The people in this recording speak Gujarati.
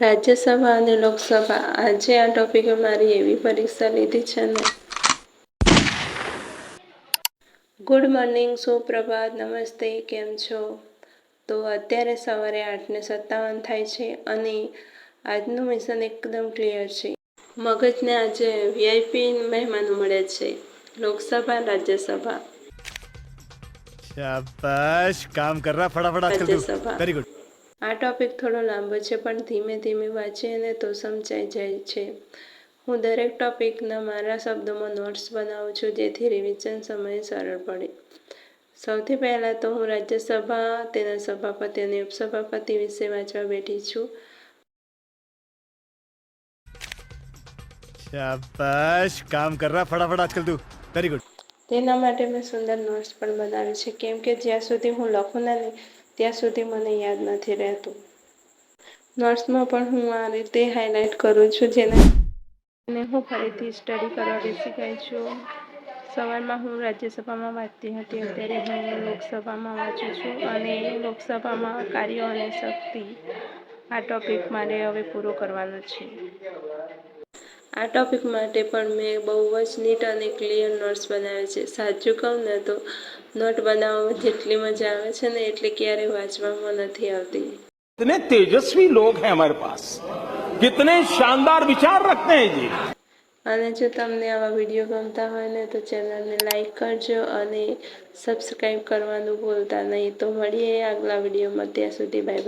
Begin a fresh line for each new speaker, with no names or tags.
રાજ્યસભા અને લોકસભા આજે આ ટોપિકે મારી એવી પરીક્ષા લીધી છે ને. ગુડ મોર્નિંગ, સુપ્રભાત, નમસ્તે, કેમ છો? તો અત્યારે સવારે 8:57 થાય છે અને આજનું મિશન એકદમ ક્લિયર છે. મગજને આજે વીઆઈપી મહેમાનો મળે છે, લોકસભા, રાજ્યસભા.
શાબાશ, કામ કર રહા ફટાફટ આજકલ તું.
રાજ્યસભા.
Very good.
આ ટોપિક થોડો લાંબો છે પણ ધીમે ધીમે વાંચીએ ને તો સમજાઈ જાય છે. હું દરેક ટોપિકના મારા શબ્દોમાં નોટ્સ બનાવું છું જેથી રિવિઝન સમયે સરળ પડે. સૌથી પહેલાં તો હું રાજ્યસભા, તેના સભાપતિ અને ઉપસભાપતિ વિશે વાંચવા બેઠી છું.
શાબાશ, કામ કર રહા ફટાફટ આજકલ તું. Very good.
તેના માટે મેં સુંદર નોટ્સ પણ બનાવી છે કેમ કે જ્યાં સુધી હું લખું ને ત્યાં સુધી મને યાદ નથી રહેતું. નોટ્સમાં પણ હું આ રીતે હાઇલાઇટ કરું છું જેને હું ફરીથી સ્ટડી કરવા બેસી ગઈ છું. સવારમાં હું રાજ્યસભામાં વાંચતી હતી, અત્યારે હું લોકસભામાં વાંચું છું અને લોકસભામાં કાર્યો અને શક્તિ આ ટોપિક મારે હવે પૂરો કરવાનો છે. આ ટોપિક માટે પણ મેં બહુ જ નીટ અને ક્લિયર નોટ્સ બનાવ્યા છે. સાચું કહું ને તો નોટ બનાવવામાં જેટલી મજા આવે છે ને એટલી ક્યારેય વાંચવામાં નથી આવતી.
कितने तेजस्वी लोग हैं हमारे पास, कितने शानदार विचार रखते हैं जी.
અને જો તમને આવા વિડીયો ગમતા હોય ને તો ચેનલને લાઈક કરજો અને સબસ્ક્રાઈબ કરવાનું ભૂલતા નહીં. તો મળીએ આગલા વિડીયોમાં, ત્યાં સુધી બાય બાય.